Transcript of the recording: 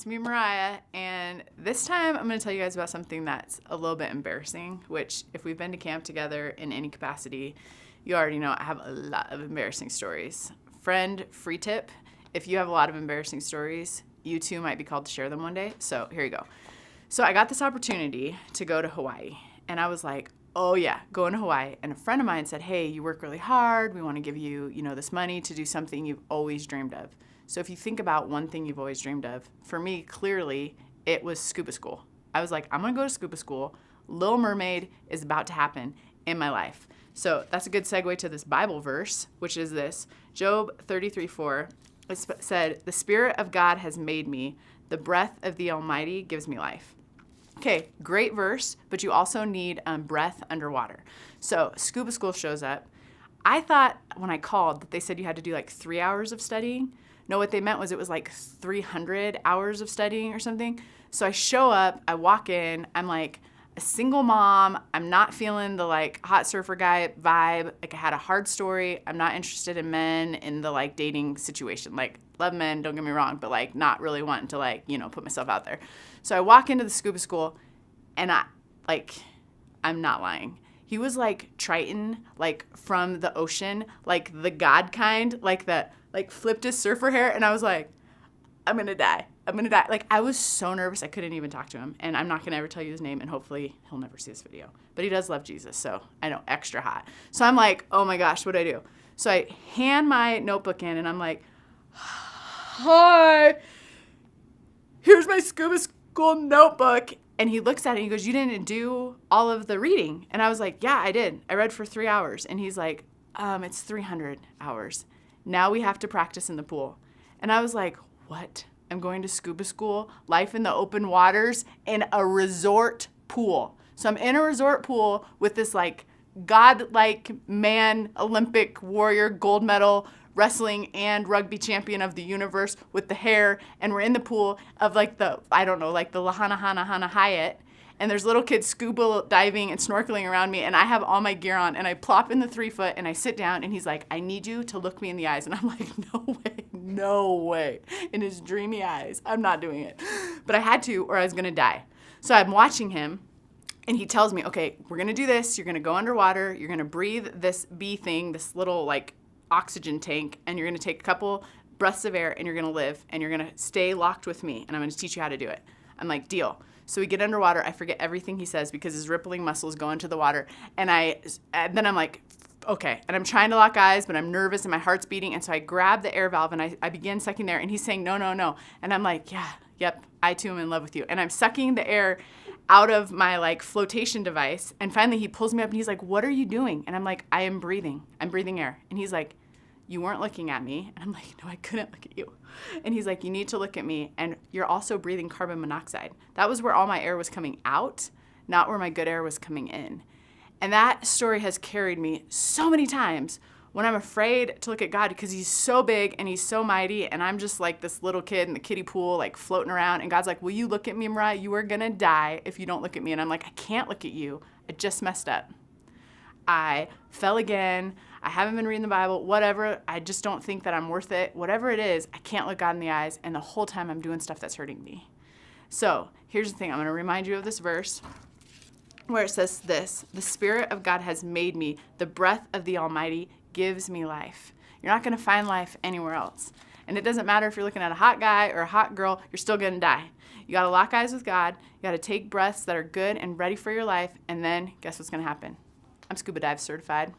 me, Mariah, and this time I'm going to tell you guys about something that's a little bit embarrassing, which if we've been to camp together in any capacity, you already know I have a lot of embarrassing stories. Friend, free tip, if you have a lot of embarrassing stories, you too might be called to share them one day. So here you go. So I got this opportunity to go to Hawaii, and I was like, oh yeah, going to Hawaii. And a friend of mine said, hey, you work really hard. We want to give you, this money to do something you've always dreamed of. So if you think about one thing you've always dreamed of, for me, clearly, it was scuba school. I was like, I'm going to go to scuba school. Little Mermaid is about to happen in my life. So that's a good segue to this Bible verse, which is this. Job 33:4. It said, the Spirit of God has made me. The breath of the Almighty gives me life. Okay, great verse, but you also need breath underwater. So scuba school shows up. I thought when I called that they said you had to do like 3 hours of studying. No, what they meant was it was like 300 hours of studying or something. So I show up, I walk in, I'm like a single mom. I'm not feeling the like hot surfer guy vibe. Like I had a hard story. I'm not interested in men in the like dating situation. Like love men, don't get me wrong, but like not really wanting to like, put myself out there. So I walk into the scuba school and I'm not lying. He was like Triton, like from the ocean, like the god kind, like flipped his surfer hair. And I was like, I'm going to die. Like I was so nervous. I couldn't even talk to him. And I'm not going to ever tell you his name. And hopefully he'll never see this video. But he does love Jesus. So I know, extra hot. So I'm like, oh my gosh, what do I do? So I hand my notebook in and I'm like, hi, here's my scuba school notebook. And he looks at it and he goes, you didn't do all of the reading. And I was like, yeah, I did. I read for 3 hours. And he's like, it's 300 hours. Now we have to practice in the pool. And I was like, what? I'm going to scuba school, life in the open waters, in a resort pool. So I'm in a resort pool with this like godlike man, Olympic warrior, gold medal, wrestling and rugby champion of the universe with the hair, and we're in the pool of like the Lahana Hana Hana Hyatt, and there's little kids scuba diving and snorkeling around me, and I have all my gear on, and I plop in the 3 foot, and I sit down, and he's like, I need you to look me in the eyes, and I'm like, no way, in his dreamy eyes, I'm not doing it, but I had to, or I was gonna die. So I'm watching him, and he tells me, okay, we're gonna do this, you're gonna go underwater, you're gonna breathe this bee thing, this little like oxygen tank, and you're gonna take a couple breaths of air and you're gonna live and you're gonna stay locked with me and I'm gonna teach you how to do it. I'm like, deal. So we get underwater. I forget everything he says because his rippling muscles go into the water. And then I'm like, okay. And I'm trying to lock eyes, but I'm nervous and my heart's beating. And so I grab the air valve and I begin sucking the air and he's saying, no. And I'm like, yeah, yep, I too am in love with you. And I'm sucking the air out of my like flotation device. And finally he pulls me up and he's like, what are you doing? And I'm like, I am breathing. I'm breathing air. And he's like, you weren't looking at me. And I'm like, no, I couldn't look at you. And he's like, you need to look at me. And you're also breathing carbon monoxide. That was where all my air was coming out, not where my good air was coming in. And that story has carried me so many times when I'm afraid to look at God because he's so big and he's so mighty. And I'm just like this little kid in the kiddie pool, like floating around. And God's like, will you look at me, Mariah? You are going to die if you don't look at me. And I'm like, I can't look at you. I just messed up. I fell again. I haven't been reading the Bible, whatever. I just don't think that I'm worth it. Whatever it is, I can't look God in the eyes. And the whole time I'm doing stuff that's hurting me. So here's the thing. I'm going to remind you of this verse where it says this, the Spirit of God has made me. The breath of the Almighty gives me life. You're not going to find life anywhere else. And it doesn't matter if you're looking at a hot guy or a hot girl, you're still going to die. You got to lock eyes with God. You got to take breaths that are good and ready for your life. And then guess what's going to happen? I'm scuba dive certified.